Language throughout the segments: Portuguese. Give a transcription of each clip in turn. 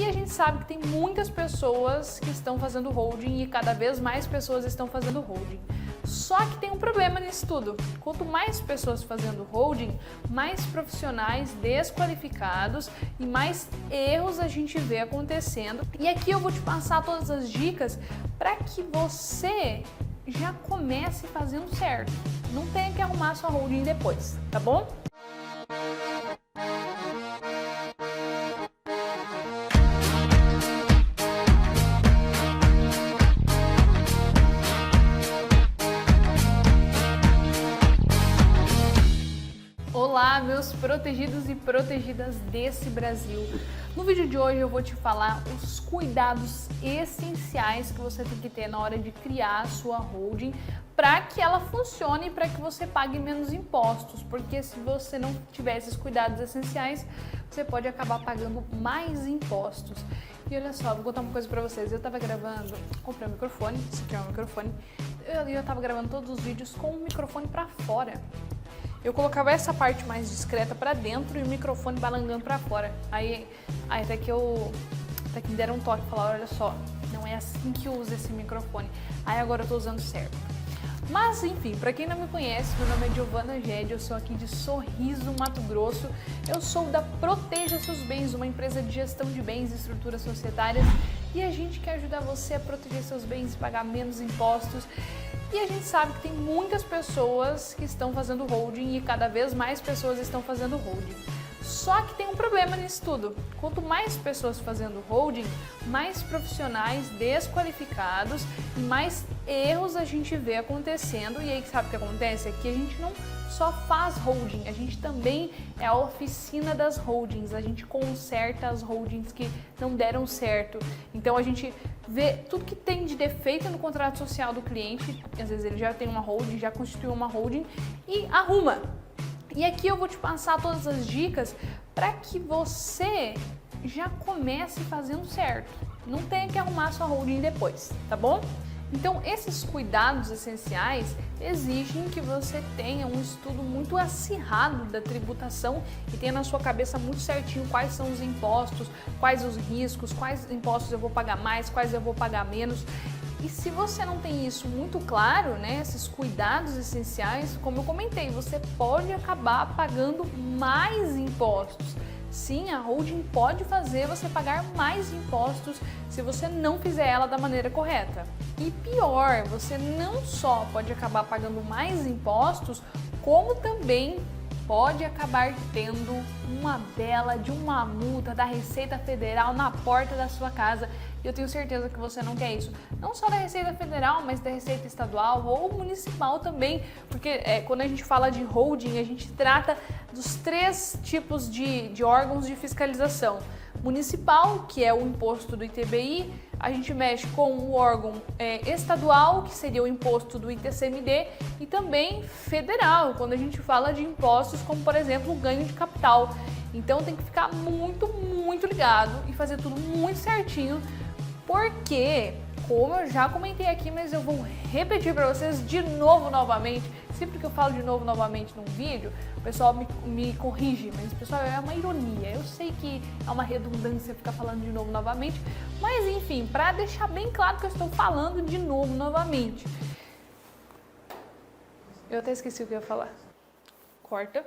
E a gente sabe que tem muitas pessoas que estão fazendo holding e cada vez mais pessoas estão fazendo holding. Só que tem um problema nisso tudo. Quanto mais pessoas fazendo holding, mais profissionais desqualificados e mais erros a gente vê acontecendo. E aqui eu vou te passar todas as dicas para que você já comece fazendo certo. Não tenha que arrumar sua holding depois, tá bom? Olá, meus protegidos e protegidas desse Brasil. No vídeo de hoje eu vou te falar os cuidados essenciais que você tem que ter na hora de criar a sua holding para que ela funcione e para que você pague menos impostos, porque se você não tiver esses cuidados essenciais, você pode acabar pagando mais impostos. E olha só, vou contar uma coisa pra vocês. Eu tava gravando, comprei um microfone, esse aqui é um microfone, e eu tava gravando todos os vídeos com o microfone pra fora. Eu colocava essa parte mais discreta pra dentro e o microfone balangando pra fora. Aí até que me deram um toque e falaram, olha só, não é assim que usa esse microfone. Aí agora eu tô usando certo. Mas enfim, pra quem não me conhece, meu nome é Giovana Ged, eu sou aqui de Sorriso, Mato Grosso. Eu sou da Proteja Seus Bens, uma empresa de gestão de bens e estruturas societárias. E a gente quer ajudar você a proteger seus bens e pagar menos impostos. E a gente sabe que tem muitas pessoas que estão fazendo holding e cada vez mais pessoas estão fazendo holding. Só que tem um problema nisso tudo. Quanto mais pessoas fazendo holding, mais profissionais desqualificados e mais erros a gente vê acontecendo. E aí, sabe o que acontece? É que a gente não só faz holding, a gente também é a oficina das holdings. A gente conserta as holdings que não deram certo. Então a gente vê tudo que tem de defeito no contrato social do cliente. Às vezes ele já tem uma holding, já constituiu uma holding e arruma. E aqui eu vou te passar todas as dicas para que você já comece fazendo certo. Não tenha que arrumar sua holding depois, tá bom? Então, esses cuidados essenciais exigem que você tenha um estudo muito acirrado da tributação e tenha na sua cabeça muito certinho quais são os impostos, quais os riscos, quais impostos eu vou pagar mais, quais eu vou pagar menos. E se você não tem isso muito claro, né, esses cuidados essenciais, como eu comentei, você pode acabar pagando mais impostos. Sim, a holding pode fazer você pagar mais impostos se você não fizer ela da maneira correta. E pior, você não só pode acabar pagando mais impostos, como também pode acabar tendo uma bela de uma multa da Receita Federal na porta da sua casa. E eu tenho certeza que você não quer isso. Não só da Receita Federal, mas da Receita Estadual ou Municipal também. Porque quando a gente fala de holding, a gente trata dos três tipos de órgãos de fiscalização. Municipal, que é o imposto do ITBI, a gente mexe com o órgão estadual, que seria o imposto do ITCMD, e também federal, quando a gente fala de impostos como, por exemplo, o ganho de capital. Então tem que ficar muito, muito ligado e fazer tudo muito certinho, porque, como eu já comentei aqui, mas eu vou repetir para vocês de novo, novamente, sempre que eu falo de novo, novamente num vídeo, o pessoal me corrige, mas pessoal, é uma ironia. Eu sei que é uma redundância ficar falando de novo, novamente, mas enfim, para deixar bem claro que eu estou falando de novo, novamente. Eu até esqueci o que eu ia falar. Corta.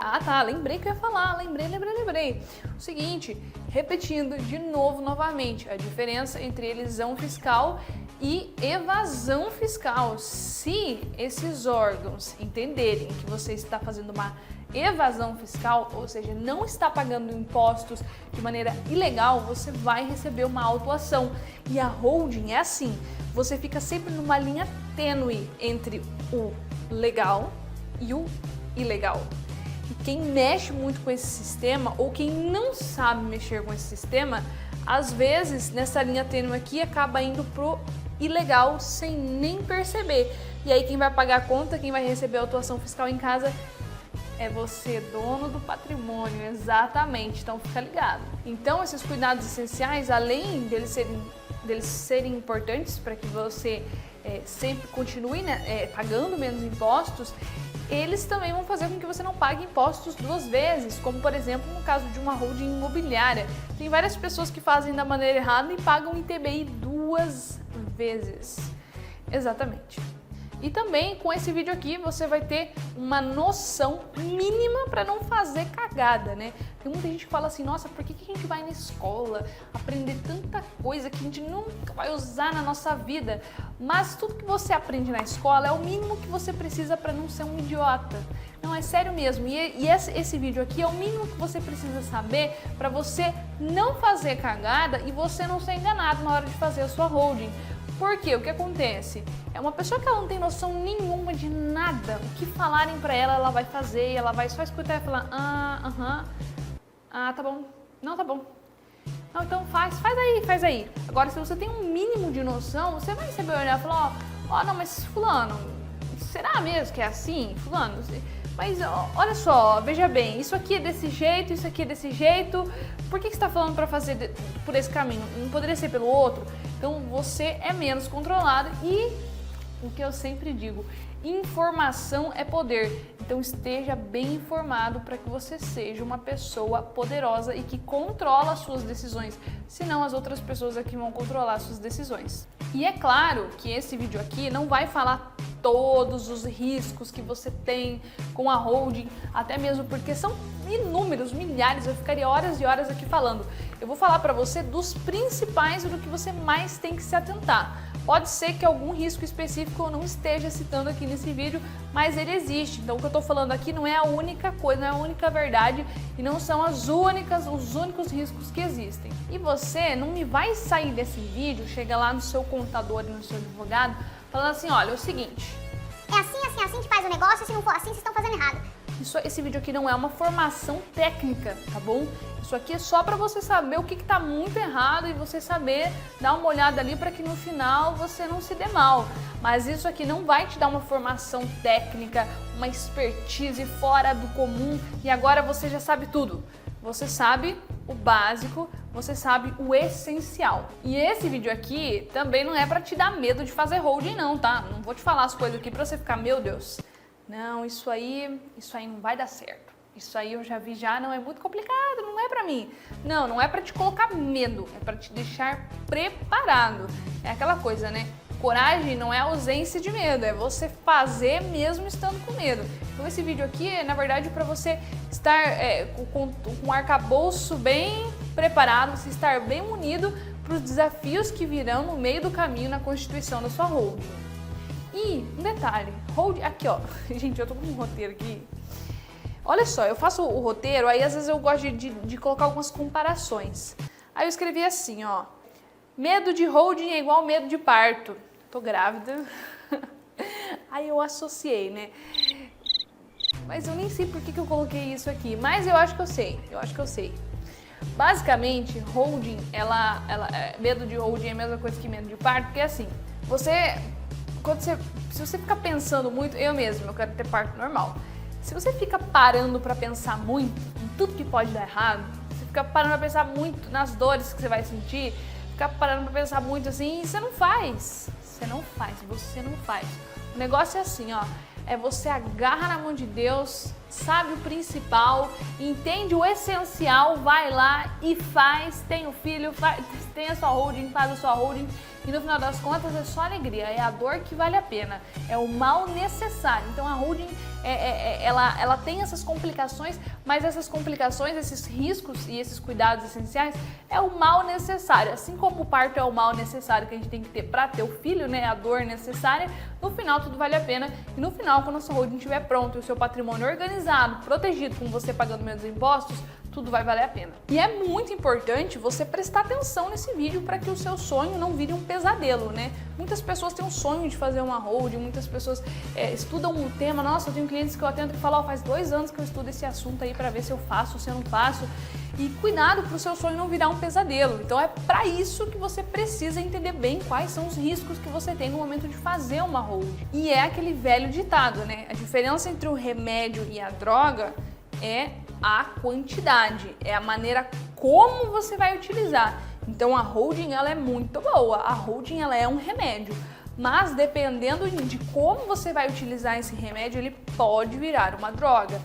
Ah tá, lembrei que eu ia falar, lembrei. O seguinte, repetindo de novo, novamente, a diferença entre elisão fiscal e evasão fiscal. Se esses órgãos entenderem que você está fazendo uma evasão fiscal, ou seja, não está pagando impostos de maneira ilegal, você vai receber uma autuação. E a holding é assim, você fica sempre numa linha tênue entre o legal e o ilegal. E quem mexe muito com esse sistema, ou quem não sabe mexer com esse sistema, às vezes, nessa linha tênue aqui, acaba indo pro ilegal sem nem perceber. E aí quem vai pagar a conta, quem vai receber a autuação fiscal em casa, é você, dono do patrimônio, exatamente. Então fica ligado. Então esses cuidados essenciais, além deles serem importantes para que você sempre continue, né, pagando menos impostos, eles também vão fazer com que você não pague impostos duas vezes, como por exemplo no caso de uma holding imobiliária. Tem várias pessoas que fazem da maneira errada e pagam ITBI duas vezes. Exatamente. E também com esse vídeo aqui você vai ter uma noção mínima para não fazer cagada, né? Tem muita gente que fala assim, nossa, por que a gente vai na escola aprender tanta coisa que a gente nunca vai usar na nossa vida? Mas tudo que você aprende na escola é o mínimo que você precisa para não ser um idiota. Não, é sério mesmo. E esse vídeo aqui é o mínimo que você precisa saber para você não fazer cagada e você não ser enganado na hora de fazer a sua holding. Por quê? O que acontece? É uma pessoa que ela não tem noção nenhuma de nada. O que falarem pra ela, ela vai fazer, ela vai só escutar e falar, tá bom, não, tá bom. Não, então faz aí. Agora, se você tem um mínimo de noção, você vai saber olhar e falar, não, mas fulano, será mesmo que é assim? Fulano, mas olha só, veja bem, isso aqui é desse jeito, isso aqui é desse jeito, por que você está falando para fazer por esse caminho? Não poderia ser pelo outro? Então você é menos controlado e o que eu sempre digo, informação é poder. Então esteja bem informado para que você seja uma pessoa poderosa e que controla as suas decisões, senão as outras pessoas aqui vão controlar as suas decisões. E é claro que esse vídeo aqui não vai falar todos os riscos que você tem com a holding, até mesmo porque são inúmeros, milhares, eu ficaria horas e horas aqui falando. Eu vou falar para você dos principais e do que você mais tem que se atentar. Pode ser que algum risco específico eu não esteja citando aqui nesse vídeo, mas ele existe. Então o que eu estou falando aqui não é a única coisa, não é a única verdade e não são os únicos riscos que existem. E você não me vai sair desse vídeo, chega lá no seu contador e no seu advogado, falando assim, olha, é o seguinte, é assim que faz o negócio, se não for assim, vocês estão fazendo errado. Esse vídeo aqui não é uma formação técnica, tá bom? Isso aqui é só para você saber o que tá muito errado e você saber dar uma olhada ali para que no final você não se dê mal. Mas isso aqui não vai te dar uma formação técnica, uma expertise fora do comum e agora você já sabe tudo. Você sabe o básico, você sabe o essencial. E esse vídeo aqui também não é para te dar medo de fazer holding não, tá? Não vou te falar as coisas aqui para você ficar, meu Deus, não, isso aí não vai dar certo. Isso aí eu já vi não é muito complicado, não é pra mim. Não é pra te colocar medo, é pra te deixar preparado. É aquela coisa, né? Coragem não é ausência de medo, é você fazer mesmo estando com medo. Então esse vídeo aqui é, na verdade, para você estar com um arcabouço bem preparado, você estar bem munido para os desafios que virão no meio do caminho na constituição da sua holding. E um detalhe, holding, aqui ó, gente, eu tô com um roteiro aqui. Olha só, eu faço o roteiro, aí às vezes eu gosto de colocar algumas comparações. Aí eu escrevi assim, ó, medo de holding é igual medo de parto. Tô grávida. Aí eu associei, né? Mas eu nem sei por que eu coloquei isso aqui, mas eu acho que eu sei. Basicamente, holding, medo de holding é a mesma coisa que medo de parto, porque assim, se você ficar pensando muito, eu quero ter parto normal. Se você fica parando para pensar muito em tudo que pode dar errado, você fica parando para pensar muito nas dores que você vai sentir, fica parando para pensar muito assim, e você não faz. O negócio é assim, ó, é você agarra na mão de Deus, sabe o principal, entende o essencial, vai lá e faz, tem o filho, tem a sua holding, faz a sua holding e no final das contas é só alegria, é a dor que vale a pena, é o mal necessário. Então a holding, ela tem essas complicações, mas essas complicações, esses riscos e esses cuidados essenciais é o mal necessário. Assim como o parto é o mal necessário que a gente tem que ter para ter o filho, né, a dor necessária, no final tudo vale a pena e no final quando a sua holding estiver pronta e o seu patrimônio organizado, protegido, com você pagando menos impostos, tudo vai valer a pena. E é muito importante você prestar atenção nesse vídeo para que o seu sonho não vire um pesadelo, né? Muitas pessoas têm um sonho de fazer uma holding, muitas pessoas estudam um tema. Nossa, eu tenho clientes que eu atendo que falam, faz 2 anos que eu estudo esse assunto aí para ver se eu faço, se eu não faço. E cuidado para o seu sonho não virar um pesadelo. Então é para isso que você precisa entender bem quais são os riscos que você tem no momento de fazer uma holding. E é aquele velho ditado, né? A diferença entre o remédio e a droga é a quantidade, é a maneira como você vai utilizar. Então a holding ela é muito boa, a holding ela é um remédio, Mas dependendo de como você vai utilizar esse remédio, ele pode virar uma droga.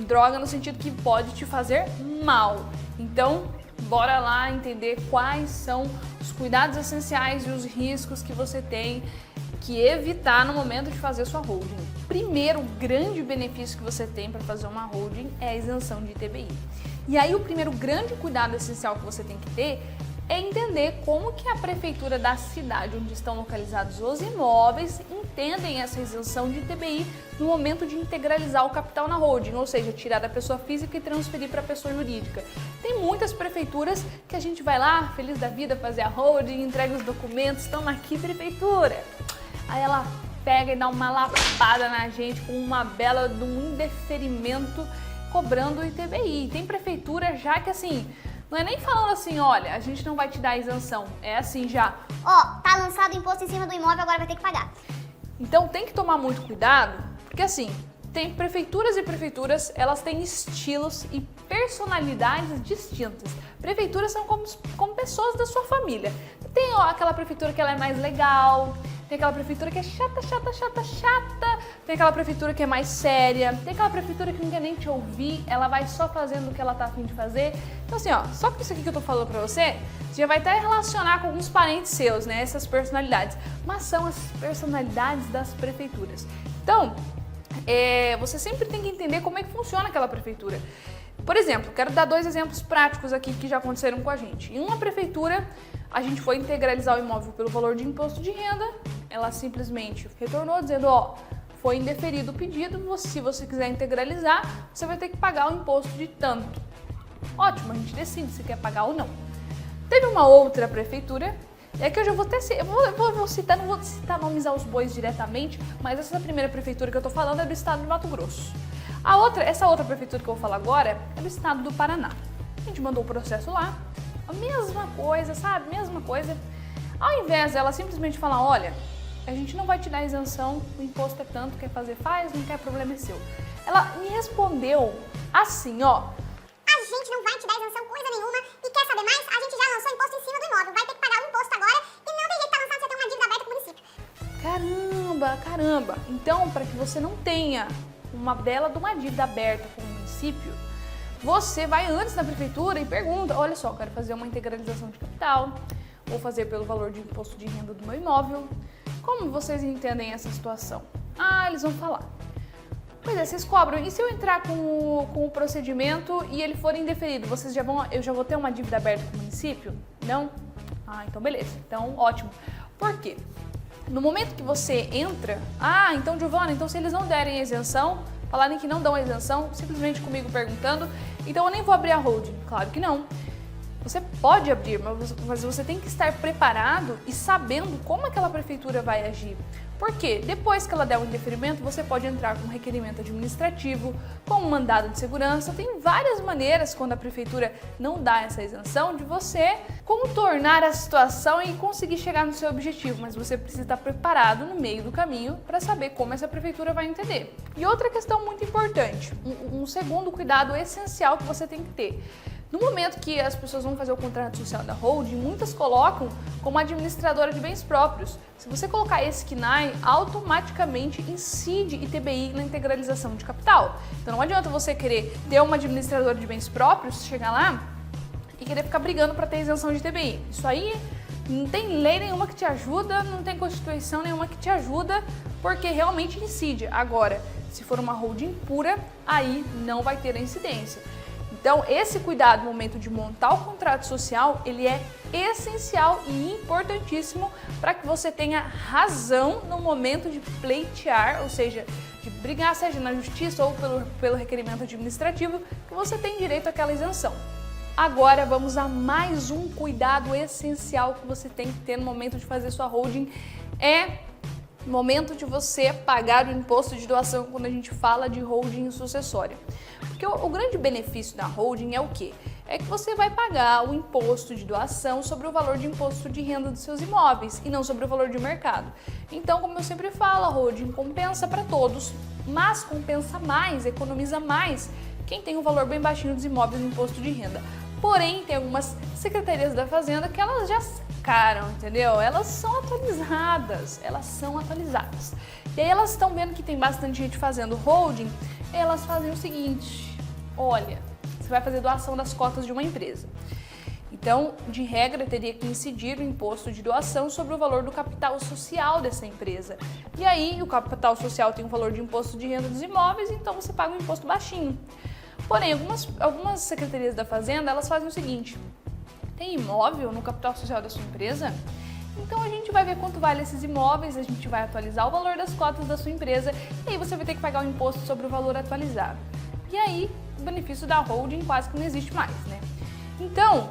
Droga no sentido que pode te fazer mal. Então, bora lá entender quais são os cuidados essenciais e os riscos que você tem que evitar no momento de fazer sua holding. Primeiro grande benefício que você tem para fazer uma holding é a isenção de ITBI. E aí o primeiro grande cuidado essencial que você tem que ter é entender como que a prefeitura da cidade onde estão localizados os imóveis entendem essa isenção de ITBI no momento de integralizar o capital na holding, ou seja, tirar da pessoa física e transferir para a pessoa jurídica. Tem muitas prefeituras que a gente vai lá, feliz da vida, fazer a holding, entrega os documentos, estão aqui, prefeitura. Aí ela pega e dá uma lapada na gente com uma bela de um indeferimento cobrando o ITBI. Tem prefeitura já que assim, não é nem falando assim, olha, a gente não vai te dar isenção, é assim já. Ó, tá lançado o imposto em cima do imóvel, agora vai ter que pagar. Então tem que tomar muito cuidado, porque assim, tem prefeituras e prefeituras, elas têm estilos e personalidades distintas. Prefeituras são como pessoas da sua família. Tem aquela prefeitura que ela é mais legal, tem aquela prefeitura que é chata, tem aquela prefeitura que é mais séria, tem aquela prefeitura que não quer nem te ouvir, ela vai só fazendo o que ela tá a fim de fazer. Então assim, ó, só com isso aqui que eu tô falando pra você, você já vai até relacionar com alguns parentes seus, né, essas personalidades. Mas são as personalidades das prefeituras. Então, você sempre tem que entender como é que funciona aquela prefeitura. Por exemplo, quero dar 2 exemplos práticos aqui que já aconteceram com a gente. Em uma prefeitura, a gente foi integralizar o imóvel pelo valor de imposto de renda, ela simplesmente retornou dizendo, ó, foi indeferido o pedido, se você quiser integralizar, você vai ter que pagar o imposto de tanto. Ótimo, a gente decide se quer pagar ou não. Teve uma outra prefeitura, é que eu já vou até vou citar, não vou citar nomes aos bois diretamente, mas essa primeira prefeitura que eu tô falando é do estado de Mato Grosso. Essa outra prefeitura que eu vou falar agora é do estado do Paraná. A gente mandou o processo lá, a mesma coisa, sabe? Mesma coisa. Ao invés dela simplesmente falar, olha, a gente não vai te dar isenção, o imposto é tanto, quer fazer, faz, não quer, problema é seu. Ela me respondeu assim, ó. A gente não vai te dar isenção coisa nenhuma e quer saber mais? A gente já lançou imposto em cima do imóvel, vai ter que pagar o imposto agora e não tem jeito que tá lançado, você tem uma dívida aberta com o município. Caramba! Então, para que você não tenha uma bela de uma dívida aberta com o município, você vai antes na prefeitura e pergunta, olha só, quero fazer uma integralização de capital, vou fazer pelo valor de imposto de renda do meu imóvel. Como vocês entendem essa situação? Ah, eles vão falar. Pois é, vocês cobram. E se eu entrar com o procedimento e ele for indeferido, eu já vou ter uma dívida aberta com o município? Não? Ah, então beleza. Então, ótimo. Por quê? No momento que você entra, então Giovana, então se eles não derem isenção, falarem que não dão a isenção, simplesmente comigo perguntando, então eu nem vou abrir a holding. Claro que não. Você pode abrir, mas você tem que estar preparado e sabendo como aquela prefeitura vai agir. Porque depois que ela der o indeferimento, você pode entrar com um requerimento administrativo, com um mandado de segurança. Tem várias maneiras, quando a prefeitura não dá essa isenção, de você contornar a situação e conseguir chegar no seu objetivo. Mas você precisa estar preparado no meio do caminho para saber como essa prefeitura vai entender. E outra questão muito importante, um segundo cuidado essencial que você tem que ter. No momento que as pessoas vão fazer o contrato social da holding, muitas colocam como administradora de bens próprios. Se você colocar esse KNAI, automaticamente incide ITBI na integralização de capital. Então não adianta você querer ter uma administradora de bens próprios, chegar lá e querer ficar brigando para ter isenção de ITBI. Isso aí não tem lei nenhuma que te ajuda, não tem constituição nenhuma que te ajuda, porque realmente incide. Agora, se for uma holding pura, aí não vai ter a incidência. Então, esse cuidado no momento de montar o contrato social, ele é essencial e importantíssimo para que você tenha razão no momento de pleitear, ou seja, de brigar, seja na justiça ou pelo requerimento administrativo, que você tem direito àquela isenção. Agora, vamos a mais um cuidado essencial que você tem que ter no momento de fazer sua holding, no momento de você pagar o imposto de doação quando a gente fala de holding sucessória. Porque o grande benefício da holding é o quê? É que você vai pagar o imposto de doação sobre o valor de imposto de renda dos seus imóveis e não sobre o valor de mercado. Então, como eu sempre falo, a holding compensa para todos, mas compensa mais, economiza mais quem tem um valor bem baixinho dos imóveis no imposto de renda. Porém, tem algumas secretarias da Fazenda que elas já modificaram, entendeu? Elas são atualizadas, E aí elas estão vendo que tem bastante gente fazendo holding, elas fazem o seguinte, olha, você vai fazer doação das cotas de uma empresa. Então, de regra, teria que incidir o imposto de doação sobre o valor do capital social dessa empresa. E aí, o capital social tem um valor de imposto de renda dos imóveis, então você paga um imposto baixinho. Porém, algumas secretarias da Fazenda, elas fazem o seguinte, tem imóvel no capital social da sua empresa? Então a gente vai ver quanto vale esses imóveis, a gente vai atualizar o valor das cotas da sua empresa e aí você vai ter que pagar o imposto sobre o valor atualizado. E aí, o benefício da holding quase que não existe mais, né? Então,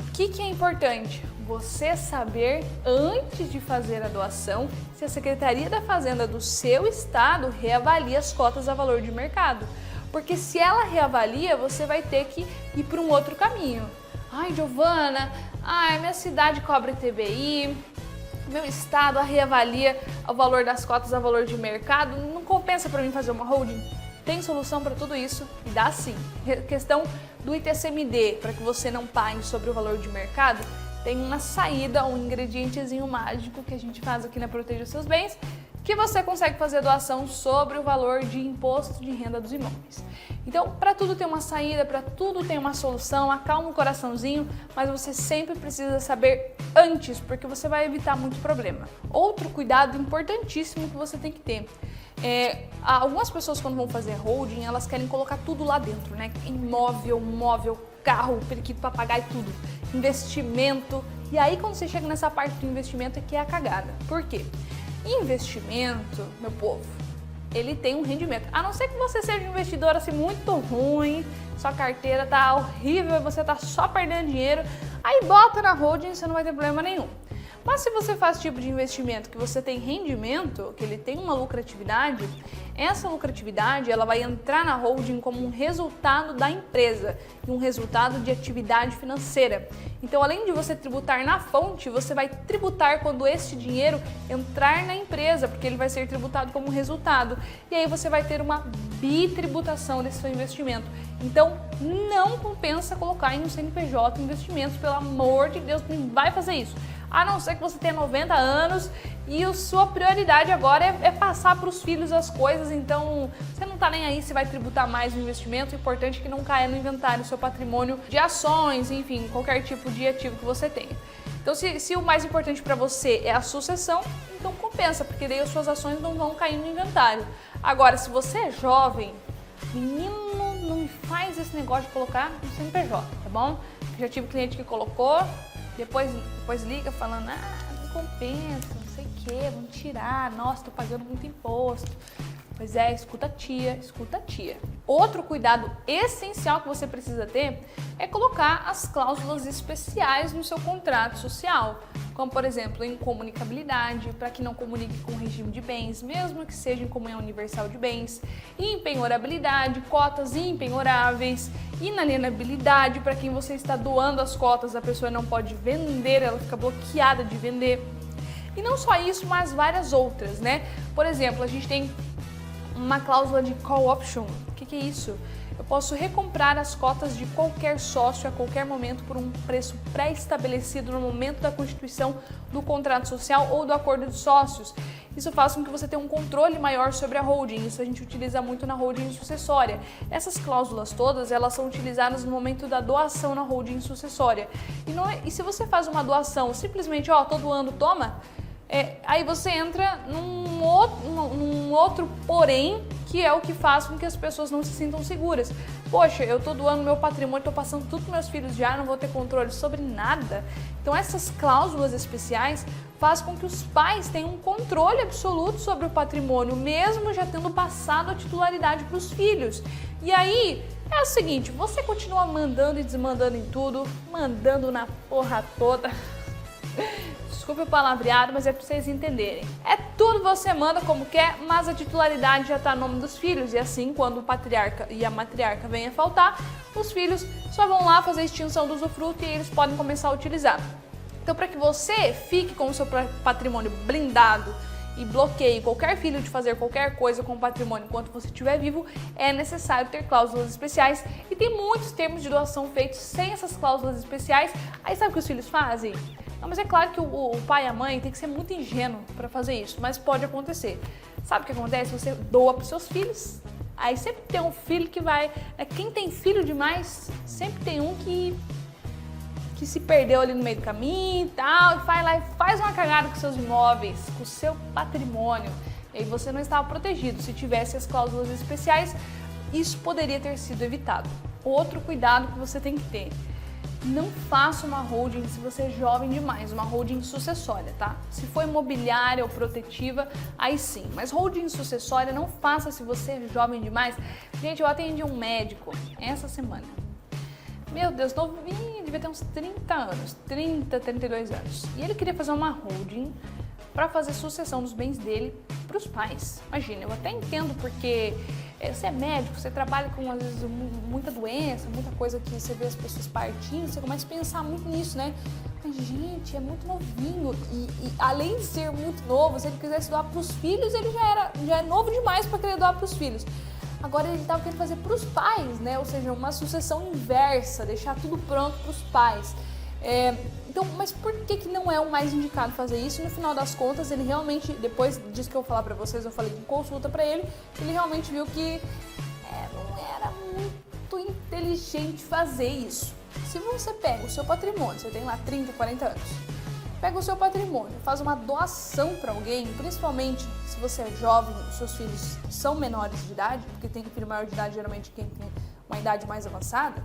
o que é importante? Você saber, antes de fazer a doação, se a Secretaria da Fazenda do seu estado reavalia as cotas a valor de mercado. Porque se ela reavalia, você vai ter que ir para um outro caminho. Ai, Giovana, minha cidade cobra ITBI, meu estado reavalia o valor das cotas a valor de mercado, não compensa para mim fazer uma holding? Tem solução para tudo isso e dá sim. Questão do ITCMD, para que você não pague sobre o valor de mercado, tem uma saída, um ingredientezinho mágico que a gente faz aqui na Proteja Seus Bens, que você consegue fazer doação sobre o valor de imposto de renda dos imóveis. Então, para tudo tem uma saída, para tudo tem uma solução, acalma o coraçãozinho, mas você sempre precisa saber antes, porque você vai evitar muito problema. Outro cuidado importantíssimo que você tem que ter. Algumas pessoas quando vão fazer holding, elas querem colocar tudo lá dentro, né? Imóvel, móvel, carro, periquito, papagaio, tudo. Investimento. E aí quando você chega nessa parte do investimento é que é a cagada. Por quê? Investimento, meu povo, ele tem um rendimento. A não ser que você seja um investidor assim muito ruim, sua carteira tá horrível e você tá só perdendo dinheiro, aí bota na holding e você não vai ter problema nenhum. Mas se você faz tipo de investimento que você tem rendimento, que ele tem uma lucratividade, essa lucratividade ela vai entrar na holding como um resultado da empresa e um resultado de atividade financeira. Então, além de você tributar na fonte, você vai tributar quando este dinheiro entrar na empresa, porque ele vai ser tributado como resultado. E aí você vai ter uma bitributação desse seu investimento. Então, não compensa colocar em um CNPJ investimentos, pelo amor de Deus, não vai fazer isso. A não ser que você tenha 90 anos e a sua prioridade agora é passar para os filhos as coisas, então você não está nem aí se vai tributar mais o investimento, o importante é que não caia no inventário o seu patrimônio de ações, enfim, qualquer tipo de ativo que você tenha. Então se o mais importante para você é a sucessão, então compensa, porque daí as suas ações não vão cair no inventário. Agora, se você é jovem, menino, não me faz esse negócio de colocar no CNPJ, tá bom? Já tive cliente que colocou, depois liga falando, não compensa, não sei o que, vamos tirar, nossa, tô pagando muito imposto. Pois é, escuta a tia. Outro cuidado essencial que você precisa ter é colocar as cláusulas especiais no seu contrato social, como por exemplo, incomunicabilidade, para que não comunique com o regime de bens, mesmo que seja em comunhão universal de bens, impenhorabilidade, cotas impenhoráveis, inalienabilidade, para quem você está doando as cotas, a pessoa não pode vender, ela fica bloqueada de vender. E não só isso, mas várias outras, né? Por exemplo, a gente tem uma cláusula de call option. O que é isso? Eu posso recomprar as cotas de qualquer sócio a qualquer momento por um preço pré-estabelecido no momento da constituição do contrato social ou do acordo de sócios. Isso faz com que você tenha um controle maior sobre a holding. Isso a gente utiliza muito na holding sucessória. Essas cláusulas todas, elas são utilizadas no momento da doação na holding sucessória. E se você faz uma doação simplesmente, tô doando, toma, aí você entra num outro porém, que é o que faz com que as pessoas não se sintam seguras. Poxa, eu tô doando meu patrimônio, tô passando tudo para meus filhos já, não vou ter controle sobre nada. Então essas cláusulas especiais fazem com que os pais tenham um controle absoluto sobre o patrimônio, mesmo já tendo passado a titularidade para os filhos. E aí é o seguinte, você continua mandando e desmandando em tudo, mandando na porra toda. Desculpe o palavreado, mas é para vocês entenderem. É tudo você manda como quer, mas a titularidade já está no nome dos filhos. E assim, quando o patriarca e a matriarca venham a faltar, os filhos só vão lá fazer a extinção do usufruto e eles podem começar a utilizar. Então, para que você fique com o seu patrimônio blindado e bloqueie qualquer filho de fazer qualquer coisa com o patrimônio enquanto você estiver vivo, é necessário ter cláusulas especiais. E tem muitos termos de doação feitos sem essas cláusulas especiais. Aí sabe o que os filhos fazem? Não, mas é claro que o pai e a mãe tem que ser muito ingênuo para fazer isso, mas pode acontecer. Sabe o que acontece? Você doa para os seus filhos, aí sempre tem um filho que vai... Quem tem filho demais, sempre tem um que se perdeu ali no meio do caminho e tal, e vai lá e faz uma cagada com seus imóveis, com o seu patrimônio. E aí você não estava protegido. Se tivesse as cláusulas especiais, isso poderia ter sido evitado. Outro cuidado que você tem que ter: não faça uma holding se você é jovem demais, uma holding sucessória, tá? Se for imobiliária ou protetiva, aí sim. Mas holding sucessória não faça se você é jovem demais. Gente, eu atendi um médico essa semana. Meu Deus, novinho, devia ter uns 30 anos, 30, 32 anos. E ele queria fazer uma holding para fazer sucessão dos bens dele para os pais. Imagina, eu até entendo porque você é médico, você trabalha com, às vezes, muita doença, muita coisa que você vê as pessoas partindo, você começa a pensar muito nisso, né? Mas, gente, é muito novinho e além de ser muito novo, se ele quisesse doar para os filhos, ele já é novo demais para querer doar para os filhos. Agora ele estava querendo fazer para os pais, né? Ou seja, uma sucessão inversa, deixar tudo pronto para os pais. Então, mas por que não é o mais indicado fazer isso? No final das contas, ele realmente, depois disso que eu vou falar para vocês, eu falei em consulta para ele realmente viu que não era muito inteligente fazer isso. Se você pega o seu patrimônio, você tem lá 30, 40 anos, pega o seu patrimônio, faz uma doação para alguém, principalmente se você é jovem, seus filhos são menores de idade, porque tem filho maior de idade geralmente quem tem uma idade mais avançada,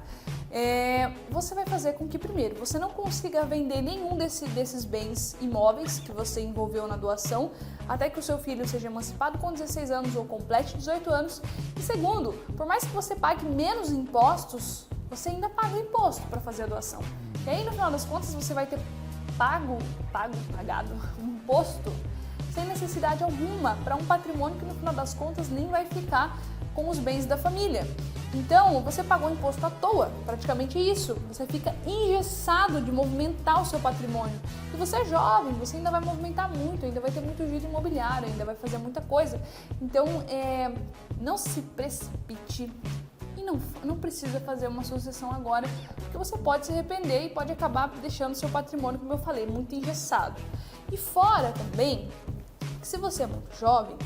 você vai fazer com que, primeiro, você não consiga vender nenhum desses bens imóveis que você envolveu na doação, até que o seu filho seja emancipado com 16 anos ou complete 18 anos. E segundo, por mais que você pague menos impostos, você ainda paga o imposto para fazer a doação. E aí, no final das contas, você vai ter pagado um imposto sem necessidade alguma para um patrimônio que, no final das contas, nem vai ficar com os bens da família. Então, você pagou imposto à toa, praticamente isso. Você fica engessado de movimentar o seu patrimônio. E você é jovem, você ainda vai movimentar muito, ainda vai ter muito giro imobiliário, ainda vai fazer muita coisa. Então, não se precipite e não precisa fazer uma sucessão agora, porque você pode se arrepender e pode acabar deixando o seu patrimônio, como eu falei, muito engessado. E fora também, que se você é muito jovem,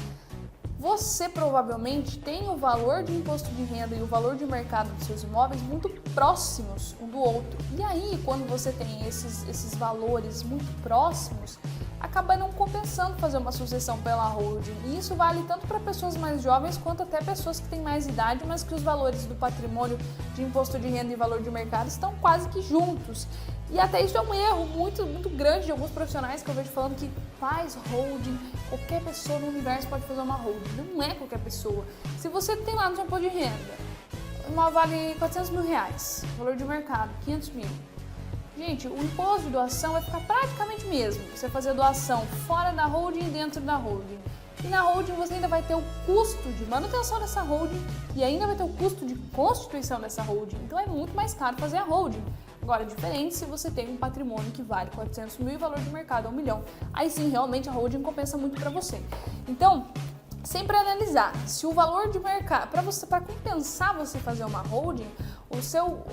você provavelmente tem o valor de imposto de renda e o valor de mercado dos seus imóveis muito próximos um do outro. E aí, quando você tem esses valores muito próximos, acaba não compensando fazer uma sucessão pela holding. E isso vale tanto para pessoas mais jovens quanto até pessoas que têm mais idade, mas que os valores do patrimônio, de imposto de renda e valor de mercado estão quase que juntos. E até isso é um erro muito, muito grande de alguns profissionais que eu vejo falando que faz holding, qualquer pessoa no universo pode fazer uma holding. Não é qualquer pessoa. Se você tem lá no seu imposto de renda, uma vale 400 mil reais, valor de mercado 500 mil. Gente, o imposto de doação vai ficar praticamente mesmo. Você fazer doação fora da holding e dentro da holding. E na holding você ainda vai ter o custo de manutenção dessa holding e ainda vai ter o custo de constituição dessa holding. Então é muito mais caro fazer a holding. Agora, é diferente se você tem um patrimônio que vale 400 mil e valor de mercado é 1 milhão. Aí sim, realmente a holding compensa muito para você. Então, sempre analisar se o valor de mercado, para compensar você fazer uma holding,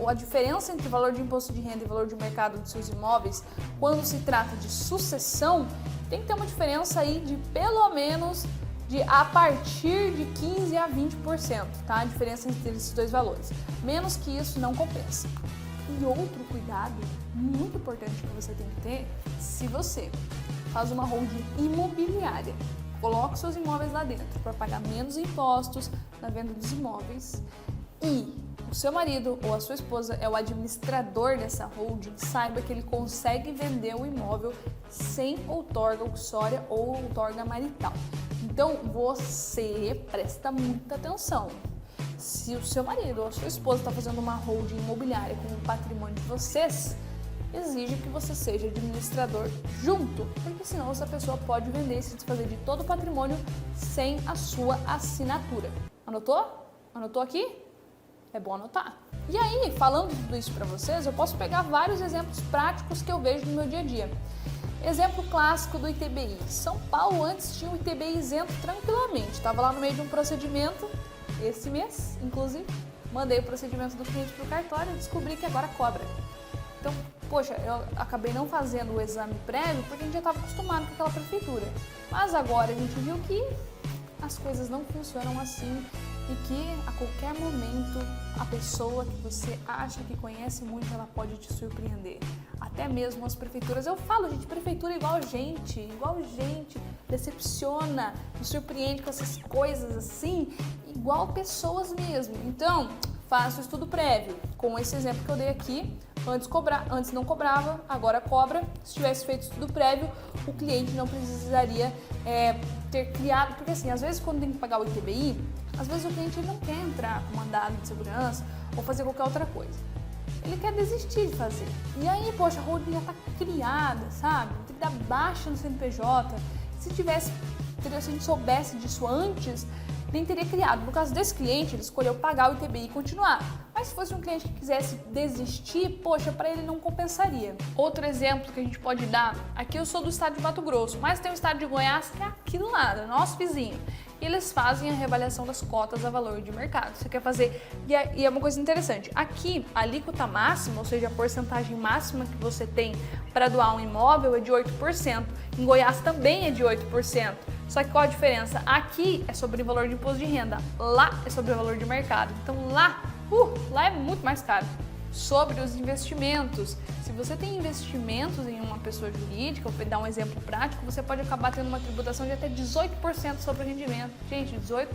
a diferença entre o valor de imposto de renda e valor de mercado dos seus imóveis, quando se trata de sucessão, tem que ter uma diferença aí de pelo menos a partir de 15% a 20%, tá? A diferença entre esses dois valores. Menos que isso não compensa. E outro cuidado muito importante que você tem que ter, se você faz uma holding imobiliária, coloque seus imóveis lá dentro para pagar menos impostos na venda dos imóveis e o seu marido ou a sua esposa é o administrador dessa holding, saiba que ele consegue vender o imóvel sem outorga uxória ou outorga marital. Então você presta muita atenção. Se o seu marido ou a sua esposa está fazendo uma holding imobiliária com o patrimônio de vocês, exige que você seja administrador junto, porque senão essa pessoa pode vender e se desfazer de todo o patrimônio sem a sua assinatura. Anotou? Anotou aqui? É bom anotar. E aí, falando tudo isso para vocês, eu posso pegar vários exemplos práticos que eu vejo no meu dia a dia. Exemplo clássico do ITBI. São Paulo antes tinha o ITBI isento tranquilamente. Estava lá no meio de um procedimento, esse mês, inclusive, mandei o procedimento do cliente para o cartório e descobri que agora cobra. Então, poxa, eu acabei não fazendo o exame prévio porque a gente já estava acostumado com aquela prefeitura. Mas agora a gente viu que as coisas não funcionam assim e que a qualquer momento a pessoa que você acha que conhece muito, ela pode te surpreender. Até mesmo as prefeituras. Eu falo, gente, prefeitura é igual gente, decepciona, me surpreende com essas coisas assim, igual pessoas mesmo. Então, faça o estudo prévio. Com esse exemplo que eu dei aqui, antes não cobrava, agora cobra. Se tivesse feito estudo prévio, o cliente não precisaria ter criado, porque assim, às vezes quando tem que pagar o ITBI, às vezes o cliente não quer entrar com mandado de segurança ou fazer qualquer outra coisa. Ele quer desistir de fazer. E aí, poxa, a holding já está criada, sabe? Tem que dar baixa no CNPJ. Se a gente soubesse disso antes, nem teria criado. No caso desse cliente, ele escolheu pagar o ITBI e continuar. Mas se fosse um cliente que quisesse desistir, poxa, para ele não compensaria. Outro exemplo que a gente pode dar, aqui eu sou do estado de Mato Grosso, mas tem o estado de Goiás que é aqui do lado, nosso vizinho. E eles fazem a reavaliação das cotas a valor de mercado. Você quer fazer... E é uma coisa interessante. Aqui, a alíquota máxima, ou seja, a porcentagem máxima que você tem para doar um imóvel é de 8%. Em Goiás também é de 8%. Só que qual a diferença? Aqui é sobre o valor de imposto de renda, lá é sobre o valor de mercado. Então lá é muito mais caro. Sobre os investimentos. Se você tem investimentos em uma pessoa jurídica, vou dar um exemplo prático, você pode acabar tendo uma tributação de até 18% sobre o rendimento. Gente, 18%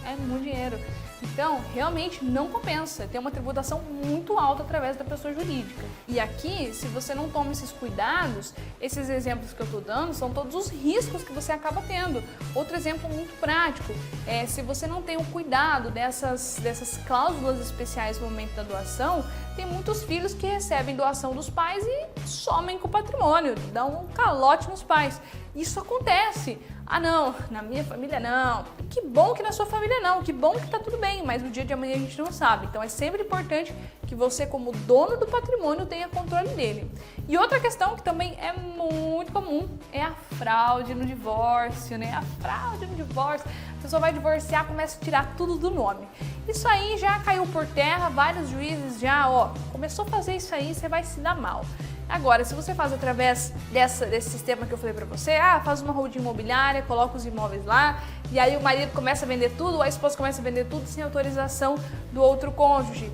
é muito dinheiro. Então, realmente não compensa. Tem uma tributação muito alta através da pessoa jurídica. E aqui, se você não toma esses cuidados, esses exemplos que eu estou dando são todos os riscos que você acaba tendo. Outro exemplo muito prático é se você não tem o cuidado dessas cláusulas especiais no momento da doação, tem muitos filhos que recebem doação dos pais e somem com o patrimônio, dão um calote nos pais. Isso acontece. Ah não, na minha família não. Que bom que na sua família não, que bom que tá tudo bem, mas no dia de amanhã a gente não sabe. Então é sempre importante que você, como dono do patrimônio, tenha controle dele. E outra questão que também é muito comum é a fraude no divórcio, né? A fraude no divórcio. A pessoa vai divorciar, começa a tirar tudo do nome. Isso aí já caiu por terra, vários juízes já, começou a fazer isso aí, você vai se dar mal. Agora, se você faz através desse sistema que eu falei pra você, faz uma holding imobiliária, coloca os imóveis lá, e aí o marido começa a vender tudo, a esposa começa a vender tudo sem autorização do outro cônjuge.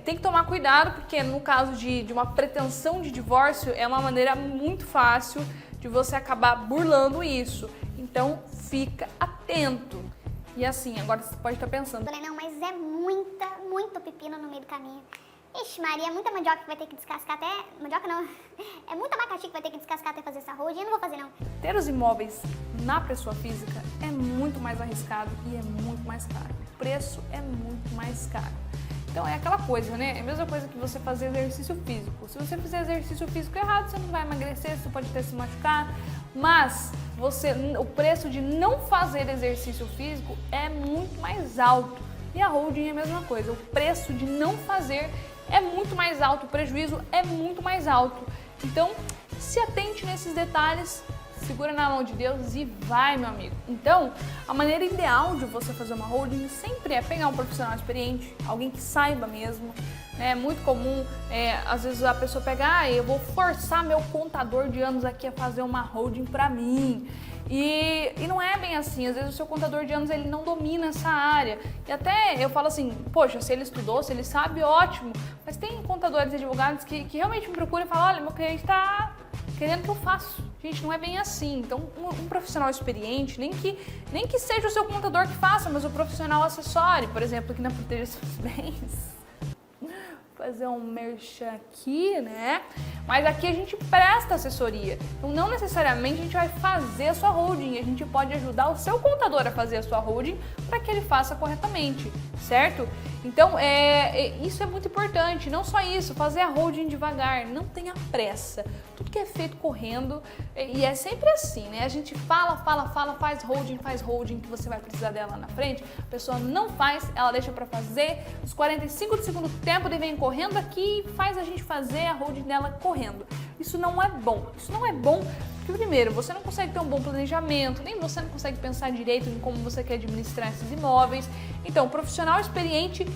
Tem que tomar cuidado, porque no caso de uma pretensão de divórcio, é uma maneira muito fácil de você acabar burlando isso. Então, fica atento. E assim, agora você pode estar pensando... Não, mas é muito pepino no meio do caminho. Ixi, Maria, é muita mandioca que vai ter que descascar até... Mandioca não. É muito abacaxi que vai ter que descascar até fazer essa holding. Eu não vou fazer, não. Ter os imóveis na pessoa física é muito mais arriscado e é muito mais caro. O preço é muito mais caro. Então é aquela coisa, né? É a mesma coisa que você fazer exercício físico. Se você fizer exercício físico errado, você não vai emagrecer, você pode até se machucar. Mas o preço de não fazer exercício físico é muito mais alto. E a holding é a mesma coisa. O preço de não fazer é muito mais alto, o prejuízo é muito mais alto. Então, se atente nesses detalhes, segura na mão de Deus e vai, meu amigo. Então, a maneira ideal de você fazer uma holding sempre é pegar um profissional experiente, alguém que saiba mesmo. É muito comum, às vezes a pessoa pega, eu vou forçar meu contador de anos aqui a fazer uma holding pra mim. E não é bem assim, às vezes o seu contador de anos ele não domina essa área. E até eu falo assim, poxa, se ele estudou, se ele sabe, ótimo. Mas tem contadores e advogados que realmente me procuram e falam, olha, meu cliente está querendo que eu faça. Gente, não é bem assim. Então, um profissional experiente, nem que seja o seu contador que faça, mas o profissional acessório, por exemplo, aqui na Proteger Seus Bens. Fazer um merchan aqui, né? Mas aqui a gente presta assessoria. Então, não necessariamente a gente vai fazer a sua holding. A gente pode ajudar o seu contador a fazer a sua holding para que ele faça corretamente, certo? Então, isso é muito importante. Não só isso, fazer a holding devagar. Não tenha pressa. Tudo que é feito correndo, e é sempre assim, né? A gente fala, faz holding, que você vai precisar dela na frente. A pessoa não faz, ela deixa para fazer. Os 45 do segundo tempo, ele vem correndo aqui e faz a gente fazer a holding dela correndo. Isso não é bom. Isso não é bom porque, primeiro, você não consegue ter um bom planejamento, nem você não consegue pensar direito em como você quer administrar esses imóveis. Então, profissional experiente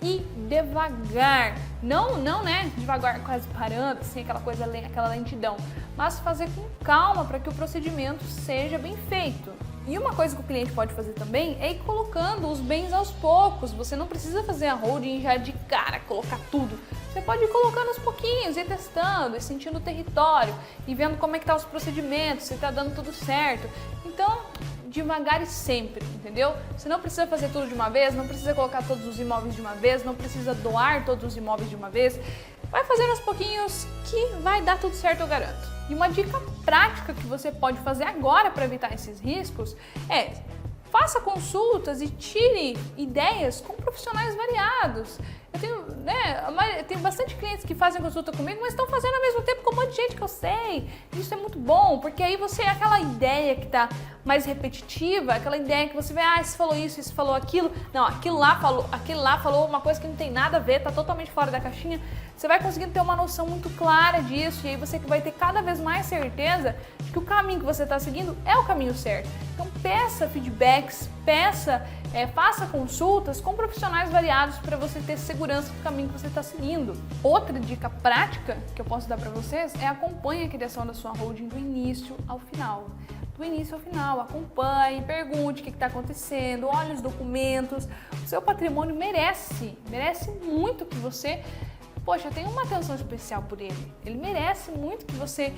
e devagar. Não, né? Devagar, quase parando, assim, aquela coisa, aquela lentidão. Mas fazer com calma para que o procedimento seja bem feito. E uma coisa que o cliente pode fazer também é ir colocando os bens aos poucos. Você não precisa fazer a holding já de cara, colocar tudo. Você pode ir colocando aos pouquinhos, ir testando, ir sentindo o território, e vendo como é que tá os procedimentos, se tá dando tudo certo. Então, devagar e sempre, entendeu? Você não precisa fazer tudo de uma vez, não precisa colocar todos os imóveis de uma vez, não precisa doar todos os imóveis de uma vez. Vai fazendo aos pouquinhos que vai dar tudo certo, eu garanto. E uma dica prática que você pode fazer agora para evitar esses riscos é: faça consultas e tire ideias com profissionais variados. Eu tenho bastante clientes que fazem consulta comigo, mas estão fazendo ao mesmo tempo com um monte de gente que eu sei. Isso é muito bom, porque aí você, aquela ideia que está mais repetitiva, aquela ideia que você vê, esse falou isso, esse falou aquilo. Não, aquele lá falou uma coisa que não tem nada a ver, está totalmente fora da caixinha. Você vai conseguindo ter uma noção muito clara disso, e aí você vai ter cada vez mais certeza de que o caminho que você está seguindo é o caminho certo. Então peça feedbacks, faça consultas com profissionais variados para você ter segurança do caminho que você está seguindo. Outra dica prática que eu posso dar para vocês é: acompanhe a criação da sua holding do início ao final. Do início ao final, acompanhe, pergunte o que está acontecendo, olhe os documentos. O seu patrimônio merece muito que você tenha uma atenção especial por ele. Ele merece muito que você,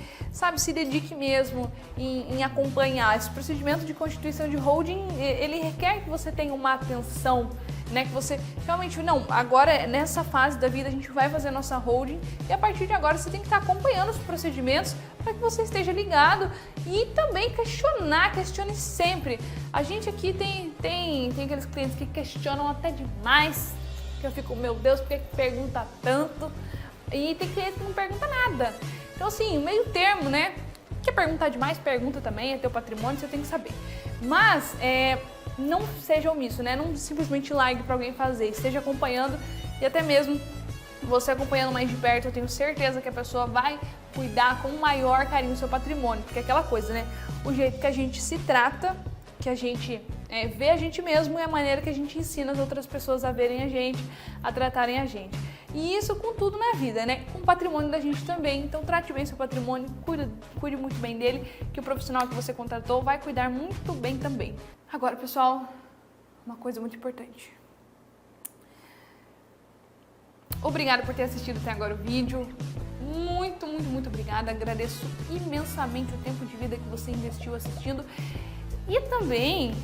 se dedique mesmo em acompanhar. Esse procedimento de constituição de holding, ele requer que você tenha uma atenção, né? Que você realmente, agora nessa fase da vida a gente vai fazer a nossa holding, e a partir de agora você tem que estar acompanhando os procedimentos para que você esteja ligado e também questione sempre. A gente aqui tem aqueles clientes que questionam até demais, que eu fico, meu Deus, por que pergunta tanto? E tem cliente que não pergunta nada. Então, assim, o meio termo, né? Quer perguntar demais? Pergunta também, é teu patrimônio, você tem que saber. Mas, não seja omisso, né? Não simplesmente largue para alguém fazer, esteja acompanhando, e até mesmo você acompanhando mais de perto, eu tenho certeza que a pessoa vai cuidar com o maior carinho do seu patrimônio. Porque é aquela coisa, né? O jeito que a gente se trata, que a gente vê a gente mesmo, é a maneira que a gente ensina as outras pessoas a verem a gente, a tratarem a gente. E isso com tudo na vida, né? Com o patrimônio da gente também. Então trate bem seu patrimônio, cuide muito bem dele, que o profissional que você contratou vai cuidar muito bem também. Agora, pessoal, uma coisa muito importante. Obrigada por ter assistido até agora o vídeo. Muito, muito, muito obrigada. Agradeço imensamente o tempo de vida que você investiu assistindo. E também,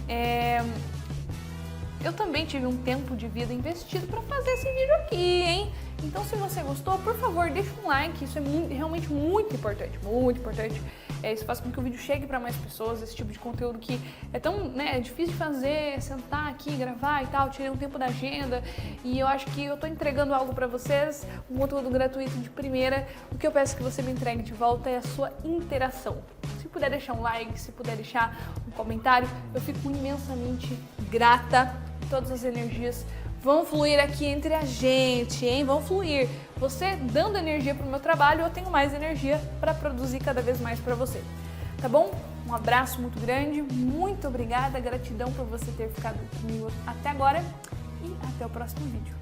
eu também tive um tempo de vida investido para fazer esse vídeo aqui, hein? Então, se você gostou, por favor, deixa um like, isso é realmente muito importante, muito importante. Isso faz com que o vídeo chegue para mais pessoas, esse tipo de conteúdo que é tão difícil de fazer, sentar aqui, gravar e tal, tirei um tempo da agenda, e eu acho que eu tô entregando algo para vocês, um conteúdo gratuito de primeira. O que eu peço que você me entregue de volta é a sua interação. Se puder deixar um like, se puder deixar um comentário, eu fico imensamente grata. Todas as energias vão fluir aqui entre a gente, hein? Vão fluir. Você dando energia pro meu trabalho, eu tenho mais energia para produzir cada vez mais para você. Tá bom? Um abraço muito grande, muito obrigada, gratidão por você ter ficado comigo até agora, e até o próximo vídeo.